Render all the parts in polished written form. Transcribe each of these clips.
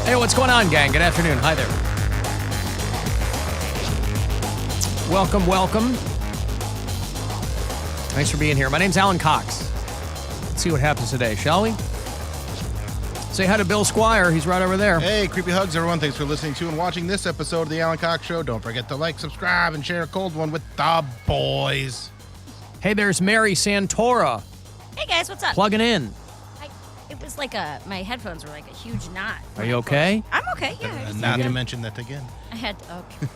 Hey, what's going on, gang? Good afternoon. Hi there. Welcome, welcome. Thanks for being here. My name's Alan Cox. Let's see what happens today, shall we? Say hi to Bill Squire. He's right over there. Hey, creepy hugs, everyone. Thanks for listening to and watching this episode of the Alan Cox Show. Don't forget to like, subscribe, and share a cold one with the boys. Hey, there's Mary Santora. Hey, guys, what's up? Plugging in. It was like my headphones were like a huge knot. Are you okay? I'm okay, yeah. Not to mention that again. I had, okay.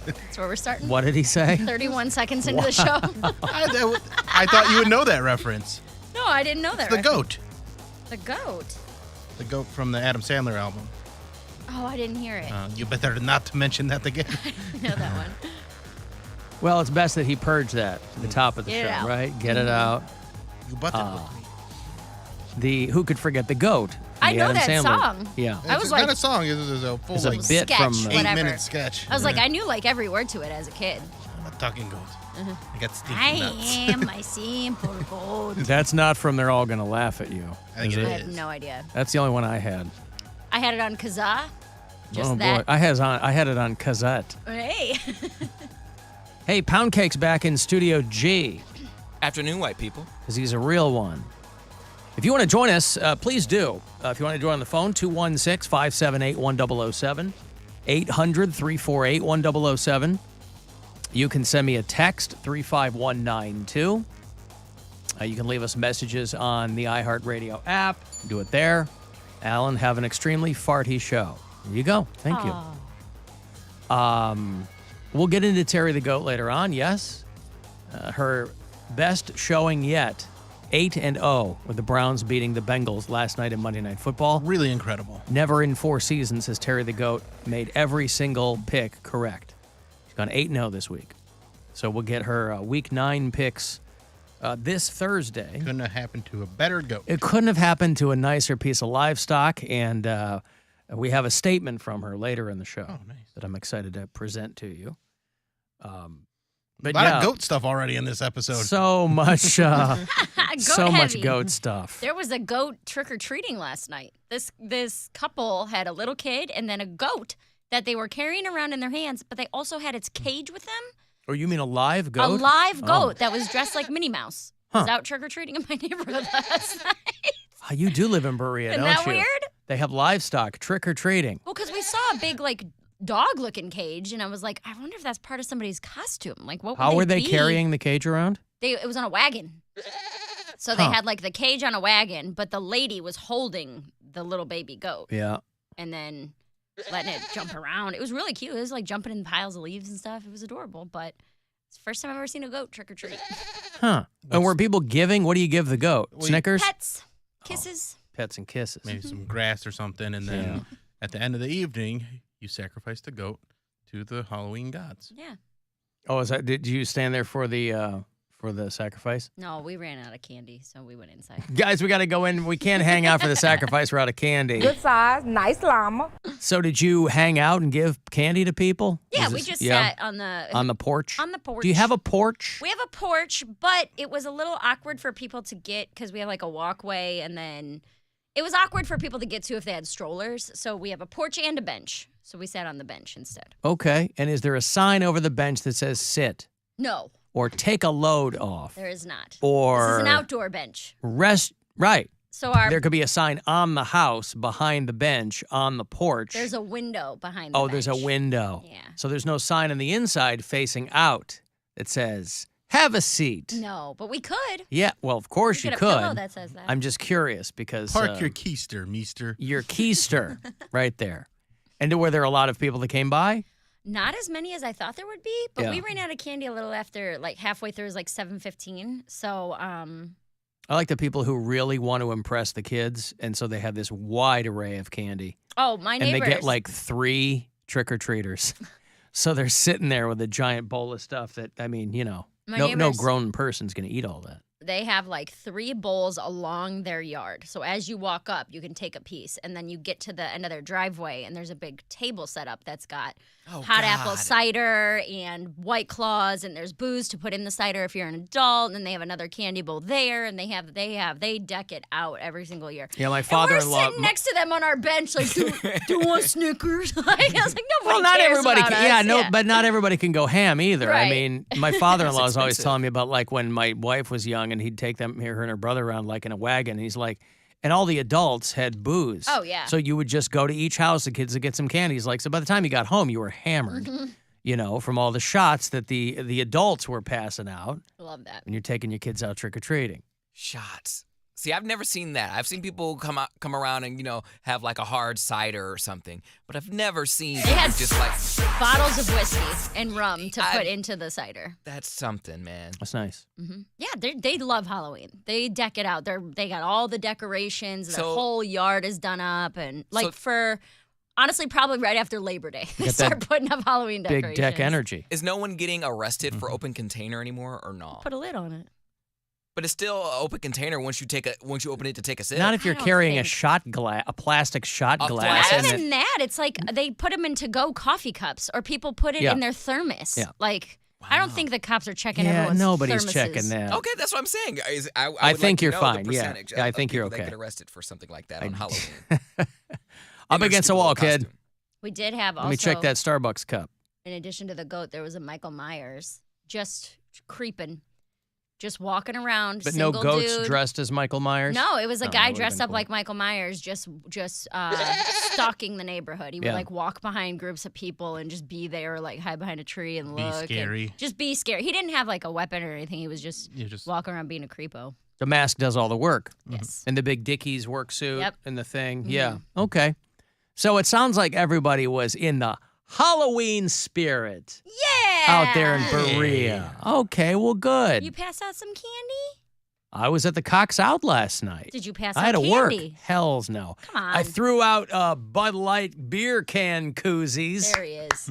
That's where we're starting. What did he say? 31 seconds into the show. I thought you would know that reference. No, I didn't know that. The goat. The goat? The goat from the Adam Sandler album. Oh, I didn't hear it. You better not to mention that again. I know that one. Well, it's best that he purge that at the top of the Get it show, out. right? Get it out. You butted with me. Who could forget the goat? from I the know Adam that Sandler. song. Yeah. I was It's like- not a song. It's a full It's a like, bit sketch, from whatever. 8-minute sketch. I was like, I knew like every word to it as a kid. I'm a talking goat. I got stinky I nuts. am my simple goat. That's not from They're All Gonna Laugh at You. I think is it I it? have is. no idea. That's the only one I had. I had it on Kazaa. Just oh that. boy, I had it on cassette. Hey. Hey, Poundcake's back in Studio G Afternoon, white people. because he's a real one. If you want to join us, please do. If you want to join on the phone, 216-578-1007, 800-348-1007. You can send me a text, 35192. You can leave us messages on the iHeartRadio app. Do it there. Alan, have an extremely farty show. There you go. Thank you. We'll get into Terry the Goat later on, yes. Her best showing yet, 8-0, with the Browns beating the Bengals last night in Monday Night Football. Really incredible. Never in 4 seasons has Terry the Goat made every single pick correct. She's gone 8-0 this week. So we'll get her Week 9 picks this Thursday. Couldn't have happened to a better goat. It couldn't have happened to a nicer piece of livestock, and we have a statement from her later in the show that I'm excited to present to you. But A lot of goat stuff already in this episode. so much, so much heavy. goat stuff. There was a goat trick-or-treating last night. This couple had a little kid and then a goat that they were carrying around in their hands, but they also had its cage with them. Or you mean a live goat? A live Oh. goat that was dressed like Minnie Mouse. Huh. Was out trick-or-treating in my neighborhood last night. Oh, you do live in Berea, Isn't don't that you? weird? They have livestock trick-or-treating. Well, because we saw a big, like, dog-looking cage, and I was like, I wonder if that's part of somebody's costume. Like, what would How were they be? carrying the cage around? It was on a wagon. So they had, like, the cage on a wagon, but the lady was holding the little baby goat. Yeah. And then letting it jump around. It was really cute. It was like jumping in piles of leaves and stuff. It was adorable, but it's the first time I've ever seen a goat trick or treat. Huh. And were people giving? What do you give the goat? Well, Snickers? Pets, kisses. Pets and kisses. Maybe some grass or something, and then Yeah. at the end of the evening, you sacrifice the goat to the Halloween gods. Yeah. Oh, is that? Did you stand there for the sacrifice? No, we ran out of candy, so we went inside. Guys, we got to go in. We can't hang out for the sacrifice. We're out of candy. Good size, nice llama. So did you hang out and give candy to people? Yeah, Was we this- just yeah, sat on the porch. on the porch. Do you have a porch? We have a porch, but it was a little awkward for people to get because we have like a walkway, and then it was awkward for people to get to if they had strollers. So we have a porch and a bench. So we sat on the bench instead. Okay. And is there a sign over the bench that says sit No, or take a load off there is not. or This is an outdoor bench. rest? Right. So our There could be a sign on the house behind the bench on the porch. there's a window behind the Oh, bench. there's a window. Yeah. So there's no sign on the inside facing out that says have a seat. No, but we could. Yeah, well, of course We you get a pillow could. that says that. I'm just curious because Park your keister, meester. your keister right there. And were there a lot of people that came by? Not as many as I thought there would be, but Yeah. we ran out of candy a little after, like halfway through, it was like 7:15. So, I like the people who really want to impress the kids, and so they have this wide array of candy. oh, my And neighbors. they get like 3 trick-or-treaters. So they're sitting there with a giant bowl of stuff that, I mean, you know, My no neighbors- grown person's going to eat all that. They have like 3 bowls along their yard. So as you walk up, you can take a piece, and then you get to the end of their driveway, and there's a big table set up that's got hot apple cider and White Claws, and there's booze to put in the cider if you're an adult, and then they have another candy bowl there, and they deck it out every single year. Yeah, my And father-in-law. we're sitting next to them on our bench, like, do you want Snickers? Like, I was like, nobody Well, not cares everybody about can. us. But not everybody can go ham either. I Right. mean, my father-in-law is always expensive. telling me about like when my wife was young and he'd take her and her brother around like in a wagon. And he's like, and all the adults had booze. Oh, yeah. So you would just go to each house, the kids would get some candy. He's like, so by the time you got home, you were hammered, from all the shots that the adults were passing out. I love that. And you're taking your kids out trick-or-treating. Shots. See, I've never seen that. I've seen people come around and, have like a hard cider or something. But I've never seen They had just like, bottles of whiskey and rum to put into the cider. that's something, man. That's nice. Yeah, they love Halloween. They deck it out. They got all the decorations. Their So- whole yard is done up, and So- for honestly, probably right after Labor Day, they Got start that putting up Halloween Big decorations. deck energy. Is no one getting arrested for open container anymore or not? Put a lid on it. But it's still an open container once you open it to take a sip. Not if you're don't carrying think- a plastic shot A glass. Not and even that. It's like they put them in to-go coffee cups, or people put it Yeah. in their thermos. Yeah. Like, I don't think the cops are checking Yeah, everyone's nobody's thermoses. checking that. Okay, that's what I'm saying. I would I like think to you're know fine, The yeah. percentage Yeah, I of think you're people that okay. get arrested for something like that on Halloween. Up against the wall, kid. We did have also. Let me check that Starbucks cup. In addition to the goat, there was a Michael Myers just creeping, just walking around. But no single goats dude. dressed as Michael Myers? No, it was a Oh, that guy would've dressed been up cool. like Michael Myers, just stalking the neighborhood. He would Yeah. like walk behind groups of people and just be there, or like hide behind a tree and Be look. and scary. just be scary. He didn't have like a weapon or anything. He was just You just walking around being a creepo. The mask does all the work. Yes. And the big Dickies work suit Yep. and the thing. Yeah. Okay. So it sounds like everybody was in the Halloween spirit Yeah. out there in Berea. Okay, well, good. You pass out some candy? I was at the Cox Out last night. Did you pass I out had to work. candy? Hells no. Come on. I threw out Bud Light beer can koozies. There he is.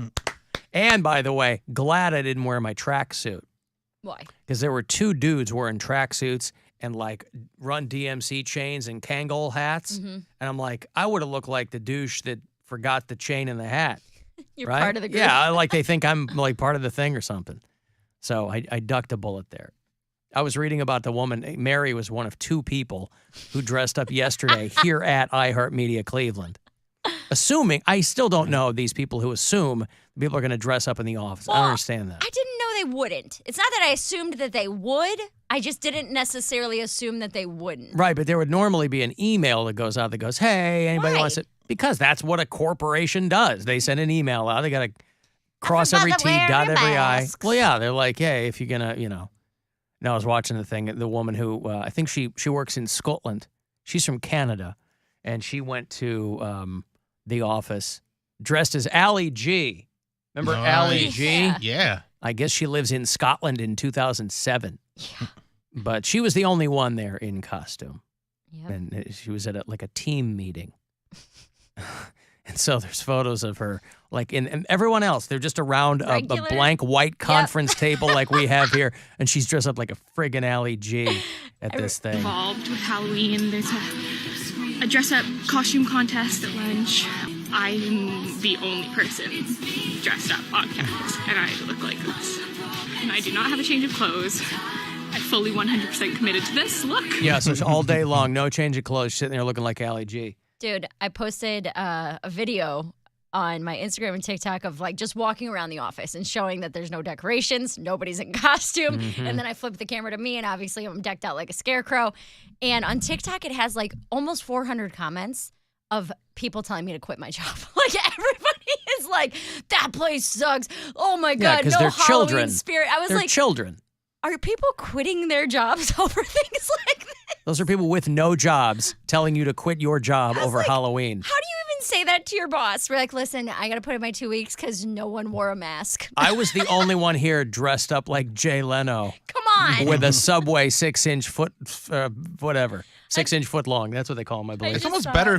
And by the way, glad I didn't wear my tracksuit Why? because there were two dudes wearing tracksuits and like Run DMC chains and Kangol hats. Mm-hmm. And I'm like, I would have looked like the douche that forgot the chain and the hat. You're right? part of the group. Yeah, like they think I'm like part of the thing or something. So I ducked a bullet there. I was reading about the woman. Mary was one of two people who dressed up yesterday here at iHeartMedia Cleveland. Assuming, I still don't know these people who assume people are going to dress up in the office. I don't Well, understand that. I didn't know they wouldn't. It's not that I assumed that they would. I just didn't necessarily assume that they wouldn't. Right, but there would normally be an email that goes out that goes, hey, anybody Why? wants it? Because that's what a corporation does. They send an email out. They got to cross forgot every to T, wear dot your every I. masks. Well, yeah, they're like, hey, if you're going to, No, I was watching the thing. The woman who, I think she works in Scotland. She's from Canada. And she went to the office dressed as Allie G. Remember Allie Nice. G? Yeah. Yeah. I guess she lives in Scotland in 2007. Yeah. But she was the only one there in costume. Yep. And she was at a team meeting. And so there's photos of her, like, and everyone else, they're just around a Regular? blank white conference table like we have here, and she's dressed up like a friggin' Allie G at this thing. Involved with Halloween. There's a dress-up costume contest at lunch. I'm the only person dressed up on campus, and I look like this. And I do not have a change of clothes. I'm fully 100% committed to this look. Yeah, so it's all day long, no change of clothes, sitting there looking like Allie G. Dude, I posted a video on my Instagram and TikTok of like just walking around the office and showing that there's no decorations, nobody's in costume. And then I flipped the camera to me, and obviously I'm decked out like a scarecrow. And on TikTok, it has like almost 400 comments of people telling me to quit my job. Like everybody is like, that place sucks. Oh my Yeah, God, 'cause no they're Halloween children. spirit. I was They're like, children. are people quitting their jobs over things like this? Those are people with no jobs telling you to quit your job was over like, Halloween. How do you even say that to your boss? We're like, listen, I got to put in my 2 weeks because no one wore a mask. I was the only one here dressed up like Jay Leno Come on. with a Subway 6-inch foot, whatever, 6-inch foot long. That's what they call them, I believe. It's just almost saw better it.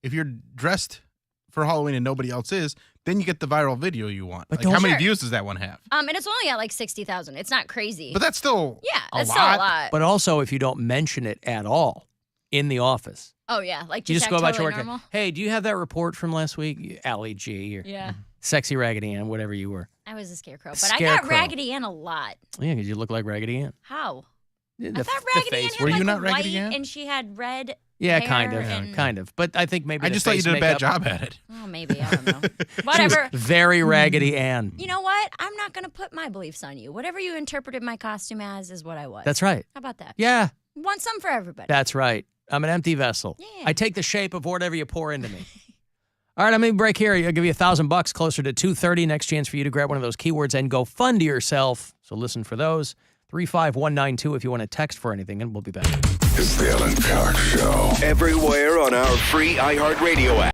if you're dressed for Halloween and nobody else is, then you get the viral video you want. But Like, how don't- many Sure. views does that one have? And it's only at like 60,000. It's not crazy. But that's still yeah, a that's lot. still a lot. But also, if you don't mention it at all in the office, oh yeah, like you just just go act about totally your work. normal. Hey, do you have that report from last week, Allie G? Or, Yeah. Sexy Raggedy Ann, whatever you were. I was a scarecrow, but I got Scarecrow. Raggedy Ann a lot. Yeah, because you look like Raggedy Ann. How? The, I thought the Raggedy Ann face. had Were like you a not white Raggedy Ann? and she had red Yeah, hair kind of. and- Kind of. But I think maybe I the just thought you face did a bad makeup- job at it. Oh, maybe. I don't know. She was Whatever. very Raggedy Ann. You know what? I'm not going to put my beliefs on you. Whatever you interpreted my costume as is what I was. That's right. How about that? Yeah, Want some for everybody. that's right. I'm an empty vessel. Yeah. I take the shape of whatever you pour into me. All right, I'm going to break here. I'll give you $1,000 closer to 2:30. Next chance for you to grab one of those keywords and go fund to yourself. So listen for those. 35192 if you want to text for anything, and we'll be back. It's the Alan Cox Show. Everywhere on our free iHeartRadio app.